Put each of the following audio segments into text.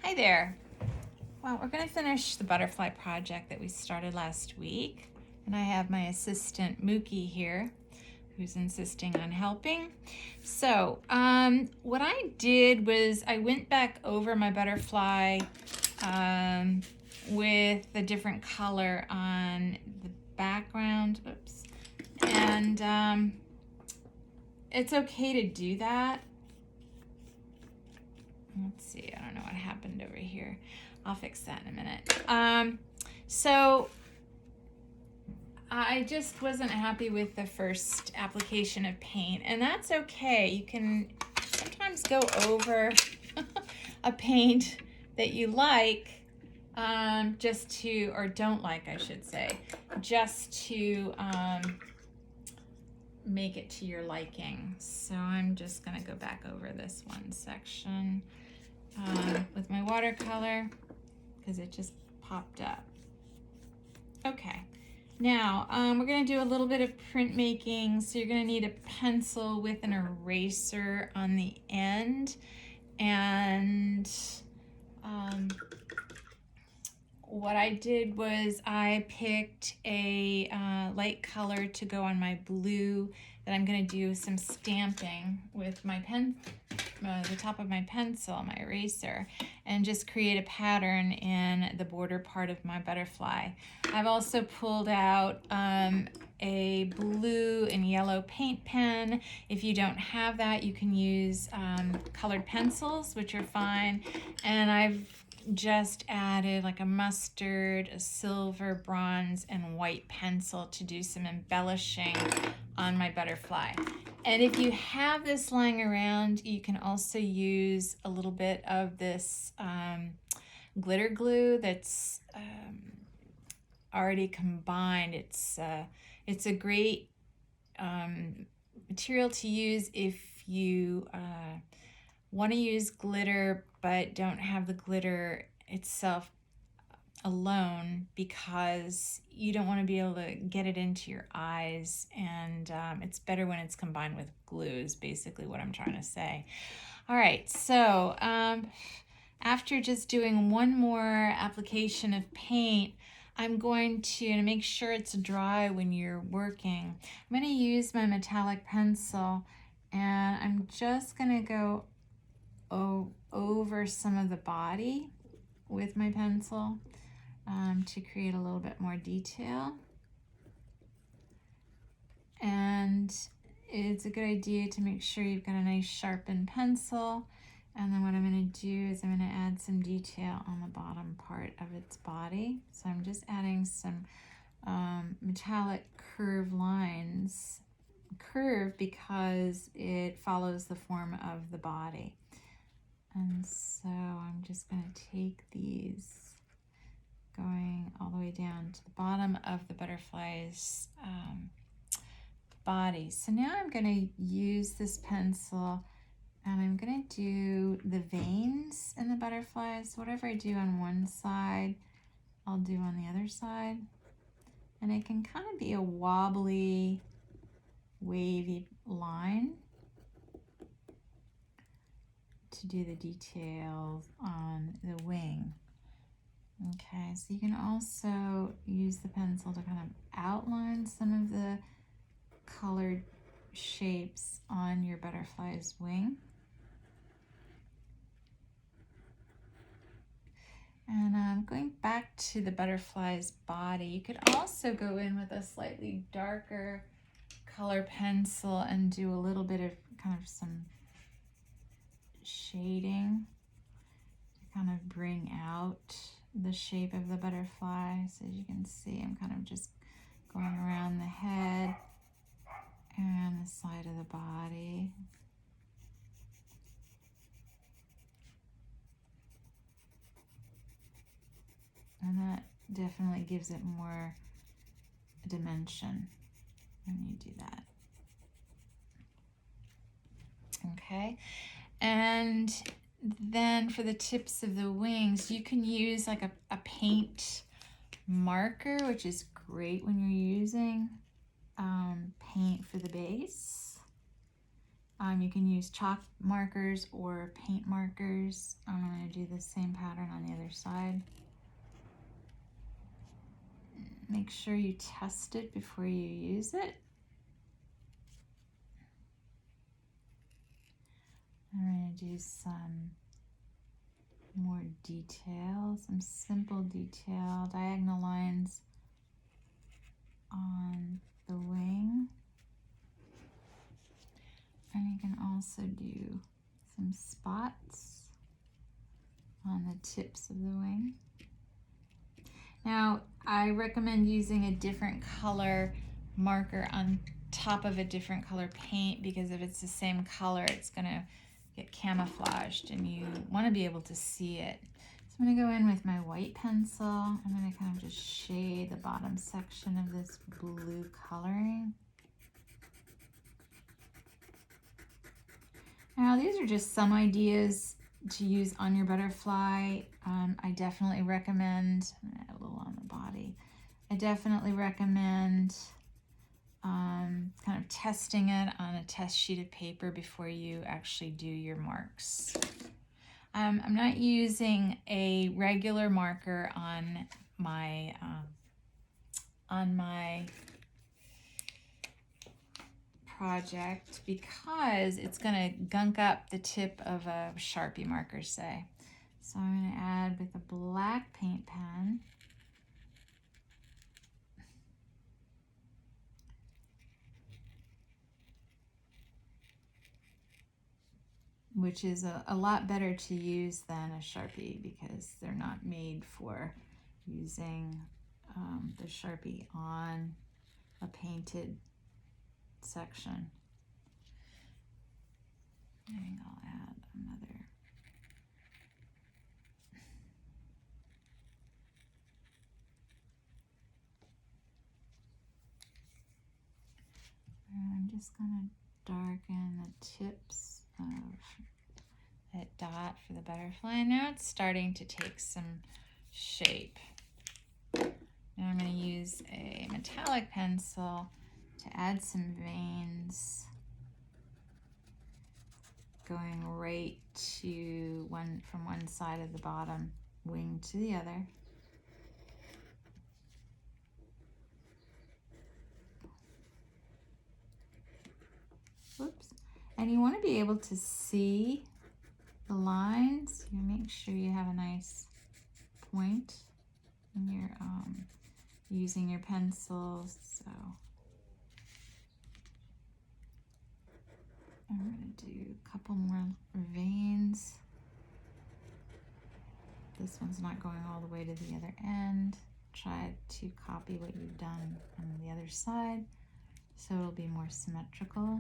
Hi there. Well, we're going to finish the butterfly project that we started last week. And I have my assistant Mookie here who's insisting on helping. So what I did was I went back over my butterfly with a different color on the background. Oops. And it's okay to do that. Let's see, I don't know what happened over here. I'll fix that in a minute. So I just wasn't happy with the first application of paint, and that's okay. You can sometimes go over a paint that you like, just to, or don't like, I should say, just to make it to your liking. So I'm just gonna go back over this one section with my watercolor because it just popped up. Okay, now we're going to do a little bit of printmaking. So you're going to need a pencil with an eraser on the end. And what I did was I picked a light color to go on my blue that I'm going to do some stamping with my pen, the top of my pencil, my eraser, and just create a pattern in the border part of my butterfly. I've also pulled out a blue and yellow paint pen. If you don't have that, you can use colored pencils, which are fine. And I've just added like a mustard, a silver, bronze, and white pencil to do some embellishing on my butterfly. And if you have this lying around, you can also use a little bit of this glitter glue that's already combined. It's a great material to use if you want to use glitter but don't have the glitter itself alone, because you don't want to be able to get it into your eyes, and it's better when it's combined with glue is basically what I'm trying to say. All right, so after just doing one more application of paint, I'm going to make sure it's dry when you're working. I'm going to use my metallic pencil, and I'm just going to go over some of the body with my pencil to create a little bit more detail. And it's a good idea to make sure you've got a nice sharpened pencil. And then what I'm going to do is I'm going to add some detail on the bottom part of its body. So I'm just adding some metallic curved lines. Curve because it follows the form of the body. And so I'm just going to take these going all the way down to the bottom of the butterfly's body. So now I'm going to use this pencil and I'm going to do the veins in the butterflies. Whatever I do on one side, I'll do on the other side. And it can kind of be a wobbly, wavy line to do the details on the wing. Okay, so you can also use the pencil to kind of outline some of the colored shapes on your butterfly's wing. And going back to the butterfly's body, you could also go in with a slightly darker color pencil and do a little bit of kind of some shading to kind of bring out the shape of the butterfly. So as you can see, I'm kind of just going around the head and the side of the body. And that definitely gives it more dimension when you do that. Okay, and then for the tips of the wings, you can use like a paint marker, which is great when you're using paint for the base. You can use chalk markers or paint markers. I'm going to do the same pattern on the other side. Make sure you test it before you use it. I'm going to do some more detail, some simple detail, diagonal lines on the wing. And you can also do some spots on the tips of the wing. Now, I recommend using a different color marker on top of a different color paint, because if it's the same color, it's gonna get camouflaged and you wanna be able to see it. So I'm gonna go in with my white pencil. I'm gonna kind of just shade the bottom section of this blue coloring. Now, these are just some ideas to use on your butterfly. I definitely recommend, I'm gonna add a little on the body. I definitely recommend kind of testing it on a test sheet of paper before you actually do your marks. I'm not using a regular marker on my project because it's going to gunk up the tip of a Sharpie marker, say. So I'm going to add with a black paint pen. Which is a lot better to use than a Sharpie because they're not made for using the Sharpie on a painted section. I think I'll add another. I'm just going to darken the tips of that dot for the butterfly. Now it's starting to take some shape. Now I'm going to use a metallic pencil to add some veins going right to from one side of the bottom wing to the other. Whoops. And you want to be able to see the lines. You make sure you have a nice point when you're using your pencils. So I'm going to do a couple more veins. This one's not going all the way to the other end. Try to copy what you've done on the other side so it'll be more symmetrical.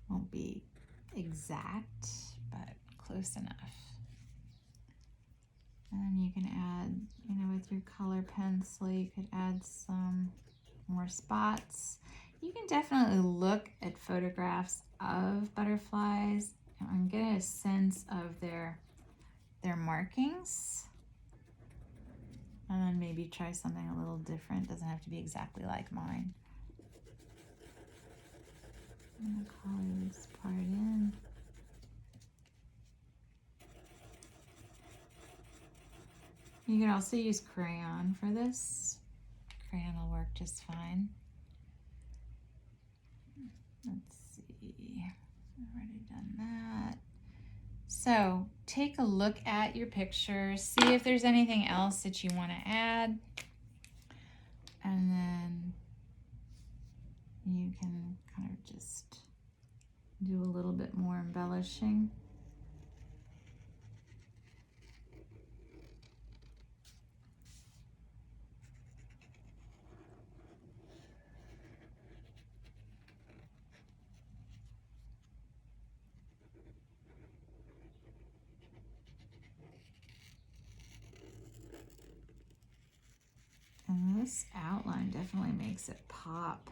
Won't be exact, but close enough. And you can add, with your color pencil, you could add some more spots. You can definitely look at photographs of butterflies and get a sense of their markings. And then maybe try something a little different. Doesn't have to be exactly like mine. I'm going to color this part in. You can also use crayon for this. Crayon will work just fine. Let's see, I've already done that. So take a look at your picture, see if there's anything else that you want to add, and then you can kind of just do a little bit more embellishing. And this outline definitely makes it pop.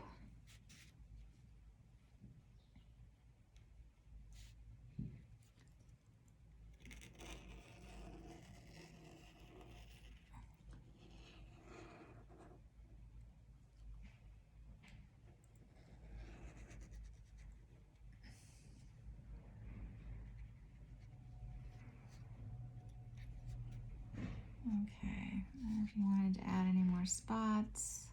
Okay, and if you wanted to add any more spots.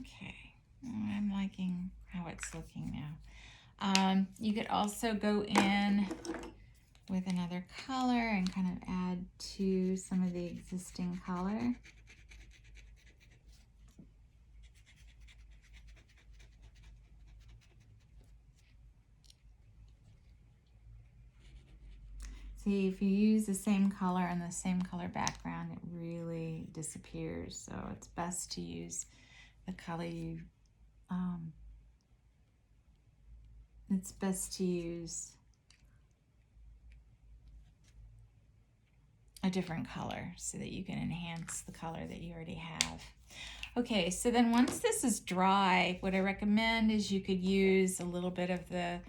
Okay, I'm liking how it's looking now. You could also go in with another color and kind of add to some of the existing color. See, if you use the same color and the same color background, it really disappears. So it's best to use the color it's best to use a different color so that you can enhance the color that you already have. Okay, so then once this is dry, what I recommend is you could use a little bit of the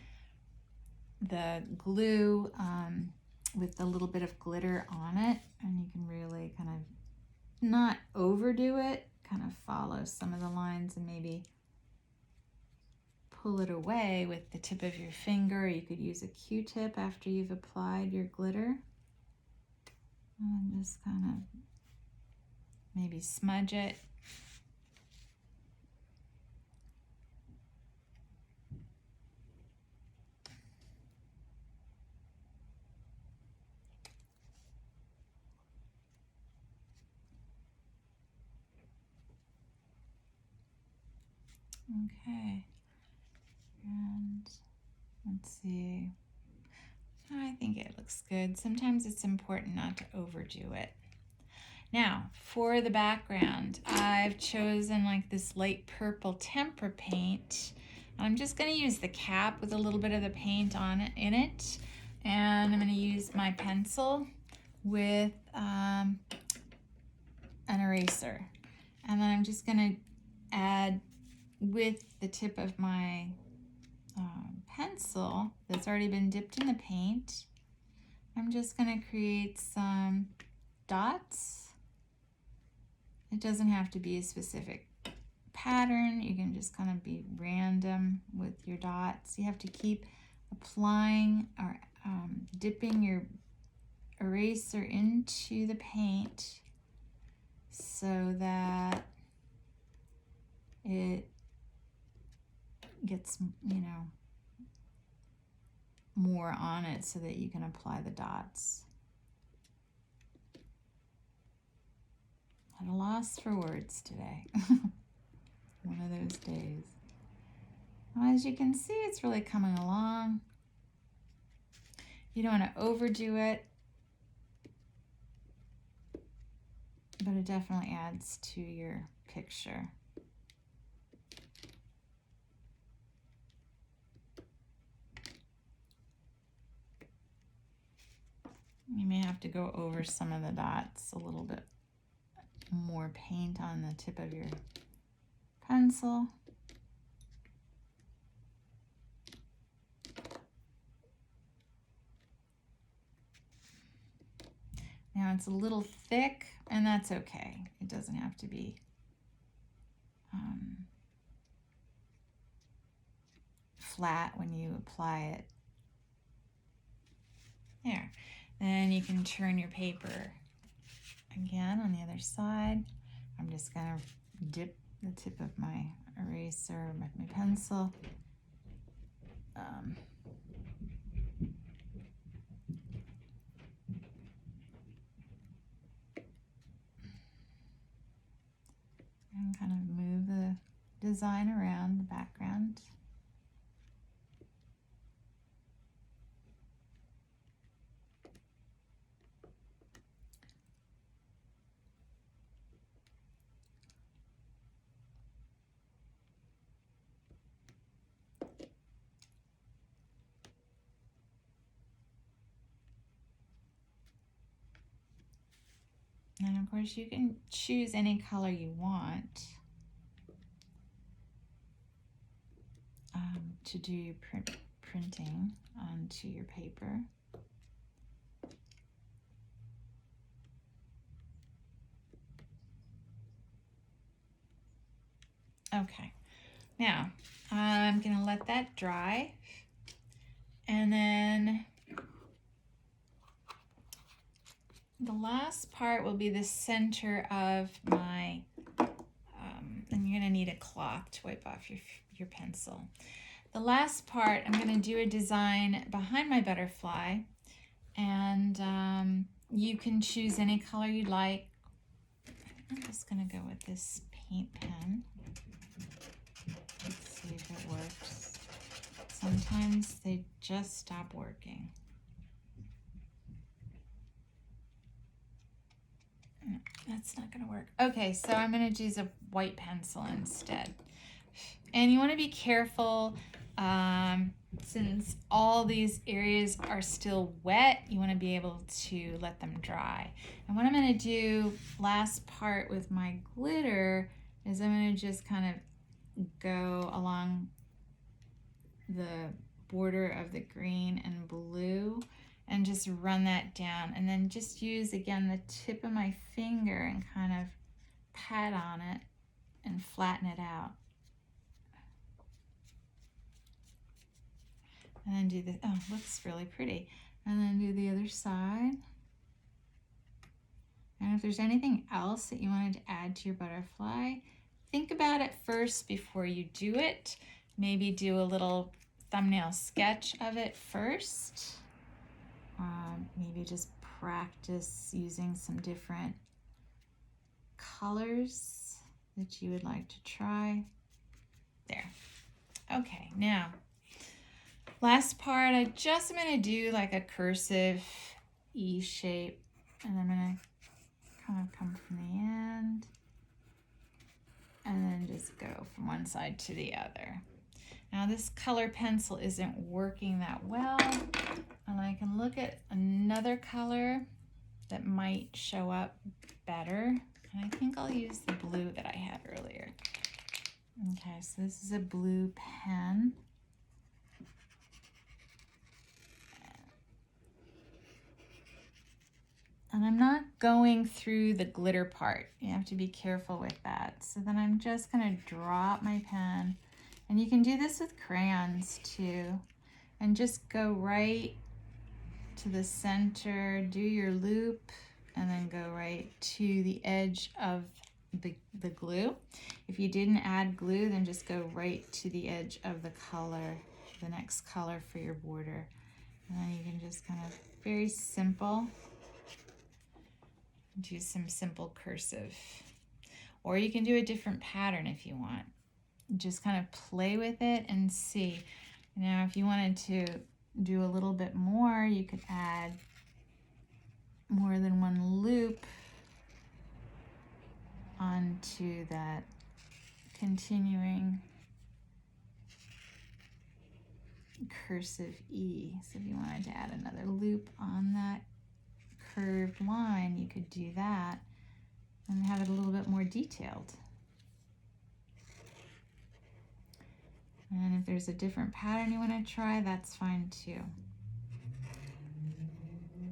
glue with a little bit of glitter on it, and you can really kind of not overdo it, kind of follow some of the lines and maybe pull it away with the tip of your finger. You could use a Q-tip after you've applied your glitter. And just kind of maybe smudge it. Okay, and let's see. I think it looks good. Sometimes it's important not to overdo it. Now, for the background, I've chosen like this light purple tempera paint. I'm just going to use the cap with a little bit of the paint on it, in it. And I'm going to use my pencil with an eraser. And then I'm just going to add with the tip of my pencil that's already been dipped in the paint. I'm just going to create some dots. It doesn't have to be a specific pattern. You can just kind of be random with your dots. You have to keep applying or dipping your eraser into the paint so that it gets, more on it so that you can apply the dots. At a loss for words today. One of those days. Well, as you can see, it's really coming along. You don't want to overdo it, but it definitely adds to your picture. You may have to go over some of the dots, a little bit more paint on the tip of your pencil. Now it's a little thick, and that's okay. It doesn't have to be flat when you apply it. There. Then you can turn your paper again on the other side. I'm just going to dip the tip of my eraser with my pencil. And kind of move the design around the background. And of course you can choose any color you want to do your printing onto your paper. Okay, now I'm gonna let that dry, and then the last part will be the center of my, and you're gonna need a cloth to wipe off your pencil. The last part, I'm gonna do a design behind my butterfly, and you can choose any color you'd like. I'm just gonna go with this paint pen. Let's see if it works. Sometimes they just stop working. No, that's not gonna work. Okay, so I'm gonna use a white pencil instead. And you wanna be careful, since all these areas are still wet, you wanna be able to let them dry. And what I'm gonna do last part with my glitter is I'm gonna just kind of go along the border of the green and blue and just run that down, and then just use again the tip of my finger and kind of pat on it and flatten it out. And then do the, oh, looks really pretty. And then do the other side. And if there's anything else that you wanted to add to your butterfly, think about it first before you do it. Maybe do a little thumbnail sketch of it first. Maybe just practice using some different colors that you would like to try. There. Okay, now, last part, I'm gonna do like a cursive E shape, and I'm gonna kind of come from the end and then just go from one side to the other. Now this color pencil isn't working that well, and I can look at another color that might show up better. And I think I'll use the blue that I had earlier. Okay, so this is a blue pen. And I'm not going through the glitter part. You have to be careful with that. So then I'm just gonna drop my pen, and you can do this with crayons too, and just go right to the center, do your loop, and then go right to the edge of the glue. If you didn't add glue, then just go right to the edge of the color, the next color for your border. And then you can just kind of, very simple, do some simple cursive. Or you can do a different pattern if you want. Just kind of play with it and see. Now, if you wanted to do a little bit more, you could add more than one loop onto that continuing cursive E. So if you wanted to add another loop on that curved line, you could do that and have it a little bit more detailed. And if there's a different pattern you want to try, that's fine too.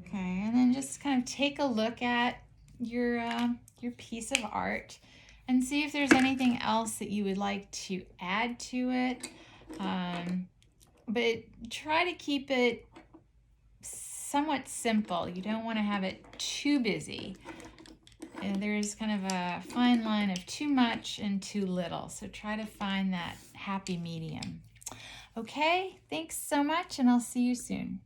Okay, and then just kind of take a look at your piece of art and see if there's anything else that you would like to add to it. But try to keep it somewhat simple. You don't want to have it too busy. And there's kind of a fine line of too much and too little. So try to find that happy medium. Okay, thanks so much, and I'll see you soon.